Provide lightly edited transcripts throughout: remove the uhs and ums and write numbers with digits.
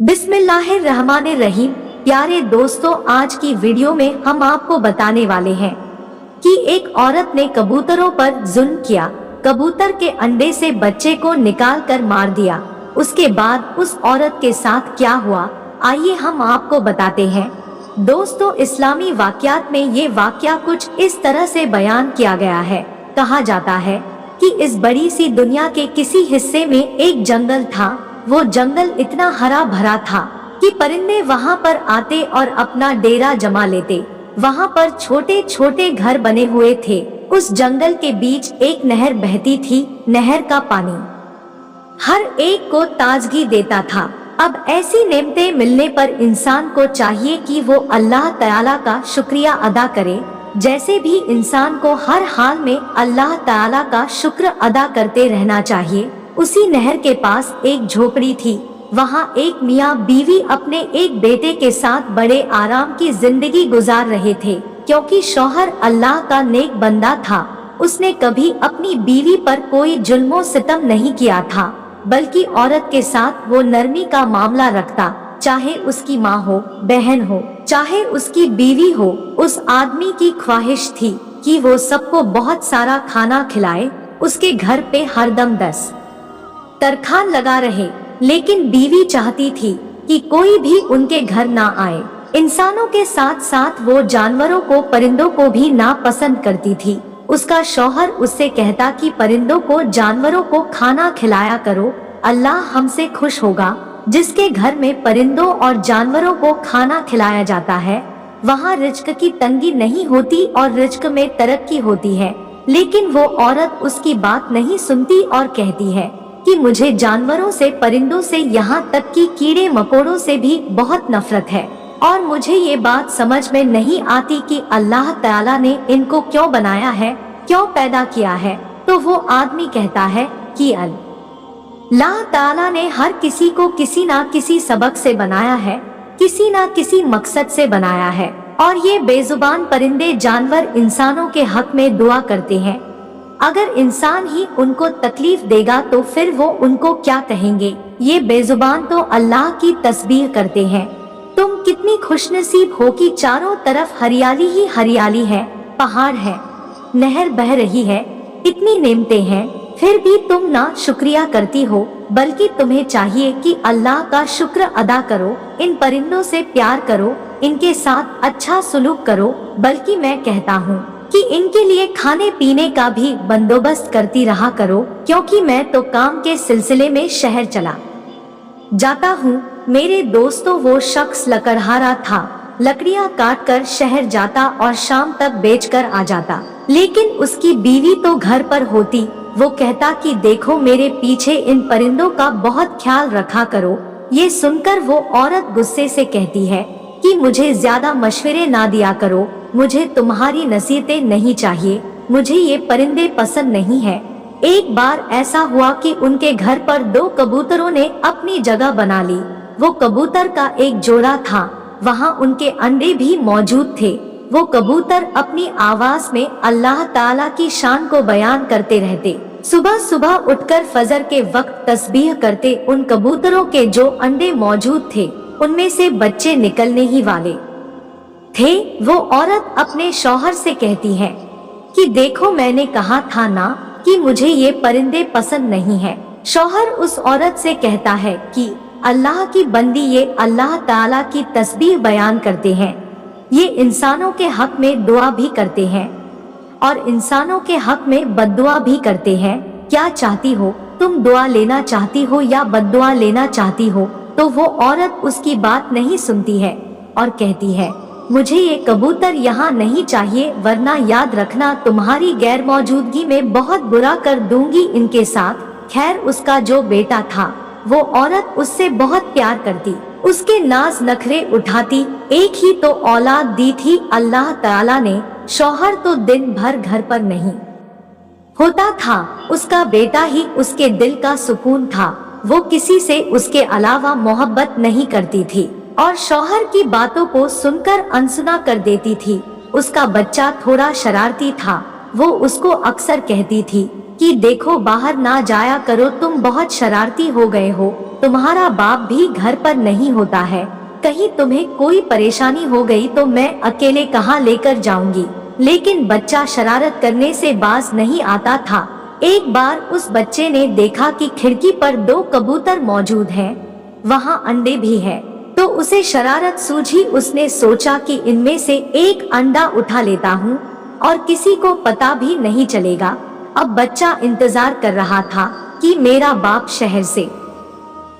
बिस्मिल्लाहिर्रहमानिर्रहीम। प्यारे दोस्तों, आज की वीडियो में हम आपको बताने वाले हैं कि एक औरत ने कबूतरों पर जुल्म किया। कबूतर के अंडे से बच्चे को निकाल कर मार दिया। उसके बाद उस औरत के साथ क्या हुआ, आइए हम आपको बताते हैं। दोस्तों, इस्लामी वाक़यात में ये वाक़या कुछ इस तरह से बयान किया गया है। कहा जाता है कि इस बड़ी सी दुनिया के किसी हिस्से में एक जंगल था। वो जंगल इतना हरा भरा था कि परिंदे वहाँ पर आते और अपना डेरा जमा लेते। वहाँ पर छोटे छोटे घर बने हुए थे। उस जंगल के बीच एक नहर बहती थी। नहर का पानी हर एक को ताजगी देता था। अब ऐसी नेमतें मिलने पर इंसान को चाहिए कि वो अल्लाह ताला का शुक्रिया अदा करे। जैसे भी इंसान को हर हाल में अल्लाह ताला का शुक्र अदा करते रहना चाहिए। उसी नहर के पास एक झोपड़ी थी। वहाँ एक मियाँ बीवी अपने एक बेटे के साथ बड़े आराम की जिंदगी गुजार रहे थे, क्योंकि शौहर अल्लाह का नेक बंदा था। उसने कभी अपनी बीवी पर कोई जुल्मो सितम नहीं किया था, बल्कि औरत के साथ वो नरमी का मामला रखता। चाहे उसकी माँ हो, बहन हो, चाहे उसकी बीवी हो, उस आदमी की ख्वाहिश थी कि वो सबको बहुत सारा खाना खिलाए। उसके घर पे हरदम 10 तरखान लगा रहे, लेकिन बीवी चाहती थी कि कोई भी उनके घर ना आए। इंसानों के साथ साथ वो जानवरों को, परिंदों को भी नापसंद करती थी। उसका शौहर उससे कहता कि परिंदों को, जानवरों को खाना खिलाया करो, अल्लाह हमसे खुश होगा। जिसके घर में परिंदों और जानवरों को खाना खिलाया जाता है, वहाँ रिज्क की तंगी नहीं होती और रिज्क में तरक्की होती है। लेकिन वो औरत उसकी बात नहीं सुनती और कहती है कि मुझे जानवरों से, परिंदों से, यहाँ तक कि कीड़े मकोड़ों से भी बहुत नफरत है, और मुझे ये बात समझ में नहीं आती कि अल्लाह ताला ने इनको क्यों बनाया है, क्यों पैदा किया है। तो वो आदमी कहता है कि अल्लाह ताला ने हर किसी को किसी ना किसी सबक से बनाया है, किसी ना किसी मकसद से बनाया है, और ये बेजुबान परिंदे, जानवर इंसानों के हक में दुआ करते हैं। अगर इंसान ही उनको तकलीफ देगा तो फिर वो उनको क्या कहेंगे। ये बेजुबान तो अल्लाह की तस्बीह करते हैं। तुम कितनी खुशनसीब हो कि चारों तरफ हरियाली ही हरियाली है, पहाड़ है, नहर बह रही है, इतनी नेमतें हैं, फिर भी तुम ना शुक्रिया करती हो। बल्कि तुम्हें चाहिए कि अल्लाह का शुक्र अदा करो, इन परिंदों से प्यार करो, इनके साथ अच्छा सुलूक करो। बल्कि मैं कहता हूँ कि इनके लिए खाने पीने का भी बंदोबस्त करती रहा करो, क्योंकि मैं तो काम के सिलसिले में शहर चला जाता हूँ। मेरे दोस्तों, वो शख्स लकड़हारा था, लकड़ियाँ काट कर शहर जाता और शाम तक बेचकर आ जाता। लेकिन उसकी बीवी तो घर पर होती। वो कहता कि देखो, मेरे पीछे इन परिंदों का बहुत ख्याल रखा करो। ये सुनकर वो औरत गुस्से से कहती है कि मुझे ज्यादा मशवरे ना दिया करो, मुझे तुम्हारी नसीहतें नहीं चाहिए, मुझे ये परिंदे पसंद नहीं है। एक बार ऐसा हुआ कि उनके घर पर 2 कबूतरों ने अपनी जगह बना ली। वो कबूतर का एक जोड़ा था, वहाँ उनके अंडे भी मौजूद थे। वो कबूतर अपनी आवाज में अल्लाह ताला की शान को बयान करते रहते। सुबह सुबह उठकर फजर के वक्त तस्बीह करते। उन कबूतरों के जो अंडे मौजूद थे, उनमें से बच्चे निकलने ही वाले थे। वो औरत अपने शौहर से कहती है कि देखो, मैंने कहा था ना कि मुझे ये परिंदे पसंद नहीं है। शौहर उस औरत से कहता है कि अल्लाह की बंदी, ये अल्लाह ताला की तस्बीह बयान करते हैं, ये इंसानों के हक में दुआ भी करते हैं और इंसानों के हक में बद्दुआ भी करते हैं। क्या चाहती हो तुम, दुआ लेना चाहती हो या बद्दुआ लेना चाहती हो? तो वो औरत उसकी बात नहीं सुनती है और कहती है, मुझे ये कबूतर यहाँ नहीं चाहिए, वरना याद रखना तुम्हारी गैर मौजूदगी में बहुत बुरा कर दूंगी इनके साथ। खैर, उसका जो बेटा था, वो औरत उससे बहुत प्यार करती, उसके नाज नखरे उठाती। एक ही तो औलाद दी थी अल्लाह ताला ने। शौहर तो दिन भर घर पर नहीं होता था, उसका बेटा ही उसके दिल का सुकून था। वो किसी से उसके अलावा मोहब्बत नहीं करती थी और शौहर की बातों को सुनकर अनसुना कर देती थी। उसका बच्चा थोड़ा शरारती था। वो उसको अक्सर कहती थी कि देखो, बाहर ना जाया करो, तुम बहुत शरारती हो गए हो। तुम्हारा बाप भी घर पर नहीं होता है, कहीं तुम्हें कोई परेशानी हो गई तो मैं अकेले कहाँ लेकर जाऊंगी। लेकिन बच्चा शरारत करने से बाज नहीं आता था। एक बार उस बच्चे ने देखा कि खिड़की पर 2 कबूतर मौजूद हैं, वहाँ अंडे भी है, तो उसे शरारत सूझी। उसने सोचा कि इनमें से एक अंडा उठा लेता हूँ और किसी को पता भी नहीं चलेगा। अब बच्चा इंतजार कर रहा था कि मेरा बाप शहर से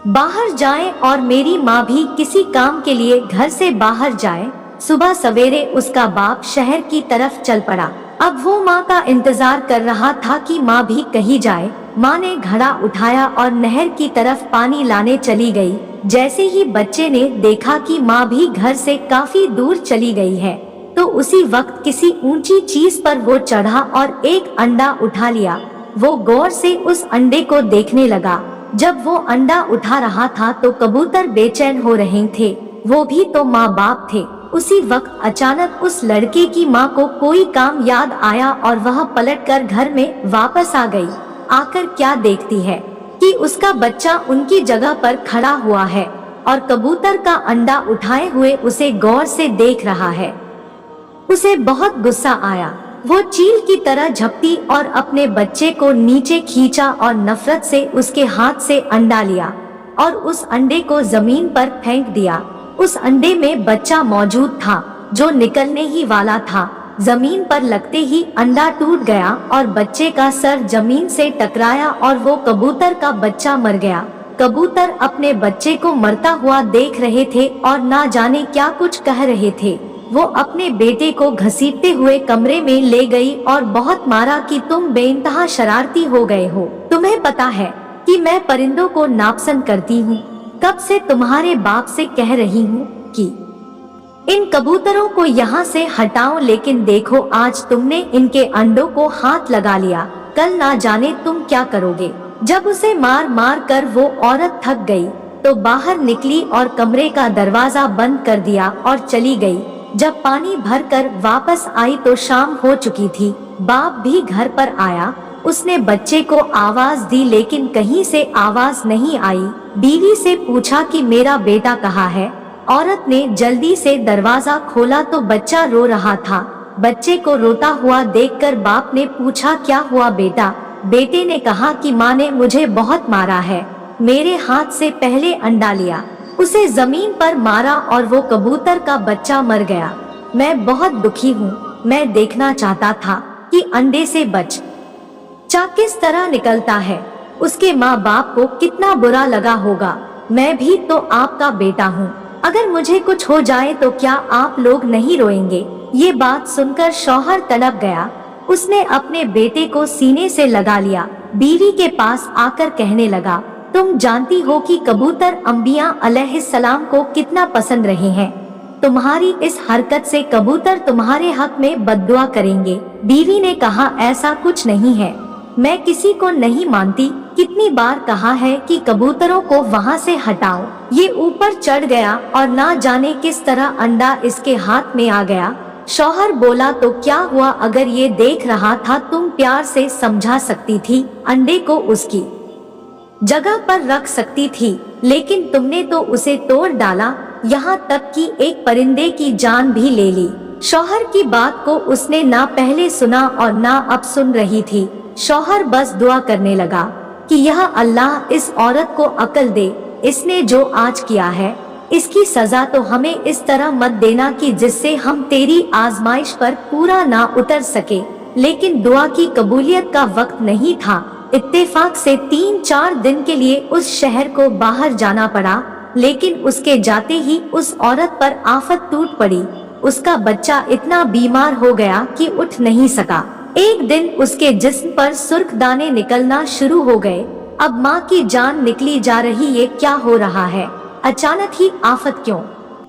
बाहर जाए और मेरी माँ भी किसी काम के लिए घर से बाहर जाए। सुबह सवेरे उसका बाप शहर की तरफ चल पड़ा। अब वो माँ का इंतजार कर रहा था कि माँ भी कहीं जाए। माँ ने घड़ा उठाया और नहर की तरफ पानी लाने चली गई। जैसे ही बच्चे ने देखा कि माँ भी घर से काफी दूर चली गई है, तो उसी वक्त किसी ऊंची चीज पर वो चढ़ा और एक अंडा उठा लिया। वो गौर से उस अंडे को देखने लगा। जब वो अंडा उठा रहा था तो कबूतर बेचैन हो रहे थे, वो भी तो माँ बाप थे। उसी वक्त अचानक उस लड़के की माँ को कोई काम याद आया और वह पलटकर घर में वापस आ गई। आकर क्या देखती है कि उसका बच्चा उनकी जगह पर खड़ा हुआ है और कबूतर का अंडा उठाए हुए उसे गौर से देख रहा है। उसे बहुत गुस्सा आया। वो चील की तरह झपटी और अपने बच्चे को नीचे खींचा और नफरत से उसके हाथ से अंडा लिया और उस अंडे को जमीन पर फेंक दिया। उस अंडे में बच्चा मौजूद था जो निकलने ही वाला था। जमीन पर लगते ही अंडा टूट गया और बच्चे का सर जमीन से टकराया और वो कबूतर का बच्चा मर गया। कबूतर अपने बच्चे को मरता हुआ देख रहे थे और ना जाने क्या कुछ कह रहे थे। वो अपने बेटे को घसीटते हुए कमरे में ले गई और बहुत मारा कि तुम बेइंतहा शरारती हो गए हो। तुम्हें पता है कि मैं परिंदों को नापसंद करती हूँ। कब से तुम्हारे बाप से कह रही हूँ कि इन कबूतरों को यहाँ से हटाओ, लेकिन देखो आज तुमने इनके अंडों को हाथ लगा लिया। कल ना जाने तुम क्या करोगे। जब उसे मार मार कर वो औरत थक गई तो बाहर निकली और कमरे का दरवाजा बंद कर दिया और चली गई। जब पानी भरकर वापस आई तो शाम हो चुकी थी। बाप भी घर पर आया। उसने बच्चे को आवाज दी लेकिन कहीं से आवाज नहीं आई। बीवी से पूछा कि मेरा बेटा कहाँ है। औरत ने जल्दी से दरवाजा खोला तो बच्चा रो रहा था। बच्चे को रोता हुआ देखकर बाप ने पूछा क्या हुआ बेटा। बेटे ने कहा कि माँ ने मुझे बहुत मारा है, मेरे हाथ से पहले अंडा लिया, उसे जमीन पर मारा और वो कबूतर का बच्चा मर गया। मैं बहुत दुखी हूँ। मैं देखना चाहता था कि अंडे से बच्चा किस तरह निकलता है। उसके माँ बाप को कितना बुरा लगा होगा। मैं भी तो आपका बेटा हूँ। अगर मुझे कुछ हो जाए तो क्या आप लोग नहीं रोएंगे। ये बात सुनकर शौहर तड़प गया। उसने अपने बेटे को सीने से लगा लिया। बीवी के पास आकर कहने लगा, तुम जानती हो कि कबूतर अंबिया अलैहिस्सलाम को कितना पसंद रहे हैं। तुम्हारी इस हरकत से कबूतर तुम्हारे हक में बद्दुआ करेंगे। बीवी ने कहा ऐसा कुछ नहीं है, मैं किसी को नहीं मानती। कितनी बार कहा है कि कबूतरों को वहाँ से हटाओ। ये ऊपर चढ़ गया और ना जाने किस तरह अंडा इसके हाथ में आ गया। शौहर बोला तो क्या हुआ, अगर ये देख रहा था तुम प्यार से समझा सकती थी, अंडे को उसकी जगह पर रख सकती थी, लेकिन तुमने तो उसे तोड़ डाला, यहाँ तक कि एक परिंदे की जान भी ले ली। शौहर की बात को उसने ना पहले सुना और ना अब सुन रही थी। शौहर बस दुआ करने लगा कि यह अल्लाह इस औरत को अक्ल दे। इसने जो आज किया है इसकी सजा तो हमें इस तरह मत देना कि जिससे हम तेरी आजमाइश पर पूरा ना उतर सके। लेकिन दुआ की कबूलियत का वक्त नहीं था। इत्तेफाक से 3-4 दिन के लिए उस शहर को बाहर जाना पड़ा, लेकिन उसके जाते ही उस औरत पर आफत टूट पड़ी। उसका बच्चा इतना बीमार हो गया कि उठ नहीं सका। एक दिन उसके जिस्म पर सुर्ख दाने निकलना शुरू हो गए। अब माँ की जान निकली जा रही, ये क्या हो रहा है। अचानक ही आफत क्यों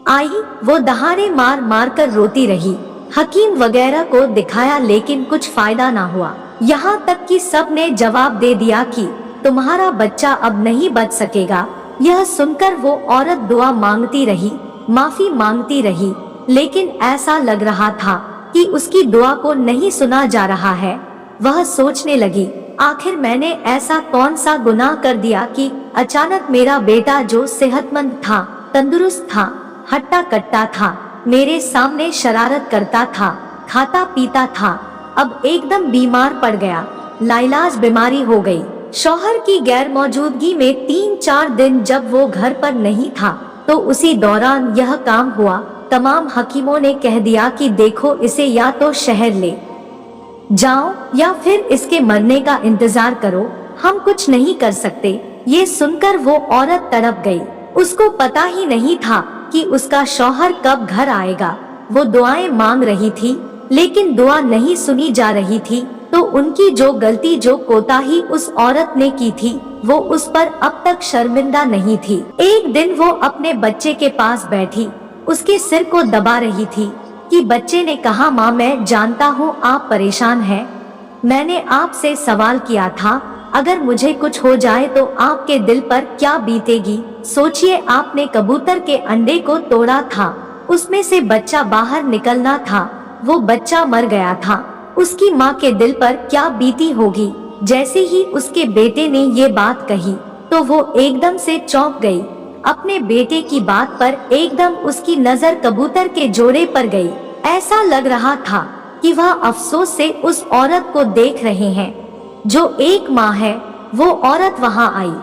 आई। वो दहाड़े मार मार कर रोती रही। हकीम वगैरह को दिखाया लेकिन कुछ फायदा ना हुआ। यहाँ तक कि सब ने जवाब दे दिया कि तुम्हारा बच्चा अब नहीं बच सकेगा। यह सुनकर वो औरत दुआ मांगती रही, माफी मांगती रही, लेकिन ऐसा लग रहा था कि उसकी दुआ को नहीं सुना जा रहा है। वह सोचने लगी, आखिर मैंने ऐसा कौन सा गुनाह कर दिया कि अचानक मेरा बेटा जो सेहतमंद था, तंदुरुस्त था, हट्टा कट्टा था, मेरे सामने शरारत करता था, खाता पीता था, अब एकदम बीमार पड़ गया। लाइलाज बीमारी हो गई। शौहर की गैर मौजूदगी में 3-4 दिन जब वो घर पर नहीं था तो उसी दौरान यह काम हुआ। तमाम हकीमों ने कह दिया कि देखो इसे या तो शहर ले जाओ या फिर इसके मरने का इंतजार करो, हम कुछ नहीं कर सकते। ये सुनकर वो औरत तड़प गई। उसको पता ही नहीं था कि उसका शौहर कब घर आएगा। वो दुआएं मांग रही थी लेकिन दुआ नहीं सुनी जा रही थी। तो उनकी जो गलती, जो कोताही उस औरत ने की थी, वो उस पर अब तक शर्मिंदा नहीं थी। एक दिन वो अपने बच्चे के पास बैठी, उसके सिर को दबा रही थी कि बच्चे ने कहा, माँ मैं जानता हूँ आप परेशान हैं, मैंने आपसे सवाल किया था अगर मुझे कुछ हो जाए तो आपके दिल पर क्या बीतेगी। सोचिए आपने कबूतर के अंडे को तोड़ा था, उसमें से बच्चा बाहर निकलना था, वो बच्चा मर गया था, उसकी माँ के दिल पर क्या बीती होगी। जैसे ही उसके बेटे ने ये बात कही तो वो एकदम से चौंक गई। अपने बेटे की बात पर एकदम उसकी नजर कबूतर के जोड़े पर गई। ऐसा लग रहा था कि वह अफसोस से उस औरत को देख रहे हैं जो एक माँ है। वो औरत वहाँ आई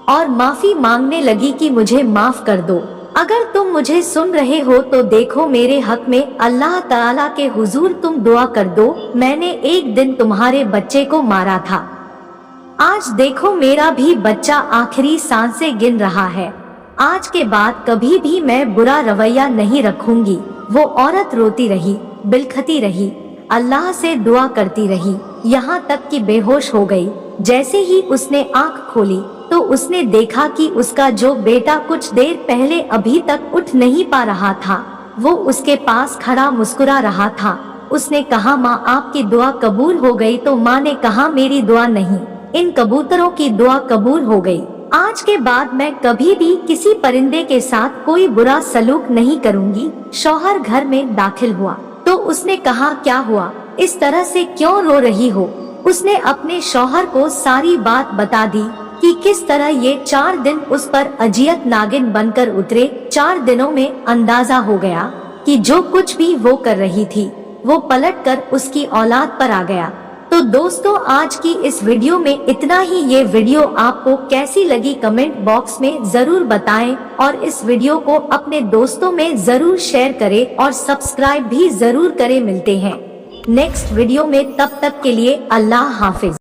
और माफी मांगने लगी कि मुझे माफ कर दो, अगर तुम मुझे सुन रहे हो तो देखो मेरे हक में अल्लाह ताला के हुजूर तुम दुआ कर दो। मैंने एक दिन तुम्हारे बच्चे को मारा था, आज देखो मेरा भी बच्चा आखिरी सांसें गिन रहा है, आज के बाद कभी भी मैं बुरा रवैया नहीं रखूंगी। वो औरत रोती रही, बिलखती रही, अल्लाह से दुआ करती रही, यहाँ तक कि बेहोश हो गई। जैसे ही उसने आंख खोली तो उसने देखा कि उसका जो बेटा कुछ देर पहले अभी तक उठ नहीं पा रहा था, वो उसके पास खड़ा मुस्कुरा रहा था। उसने कहा, माँ आपकी दुआ कबूल हो गई। तो माँ ने कहा, मेरी दुआ नहीं, इन कबूतरों की दुआ कबूल हो गई। आज के बाद मैं कभी भी किसी परिंदे के साथ कोई बुरा सलूक नहीं करूंगी। शौहर घर में दाखिल हुआ तो उसने कहा, क्या हुआ, इस तरह से क्यों रो रही हो। उसने अपने शौहर को सारी बात बता दी कि किस तरह ये 4 दिन उस पर अजियत नागिन बनकर उतरे। 4 दिनों में अंदाजा हो गया कि जो कुछ भी वो कर रही थी वो पलटकर उसकी औलाद पर आ गया। तो दोस्तों आज की इस वीडियो में इतना ही। ये वीडियो आपको कैसी लगी कमेंट बॉक्स में जरूर बताएं और इस वीडियो को अपने दोस्तों में जरूर शेयर करें और सब्सक्राइब भी जरूर करें। मिलते हैं नेक्स्ट वीडियो में, तब तक के लिए अल्लाह हाफिज।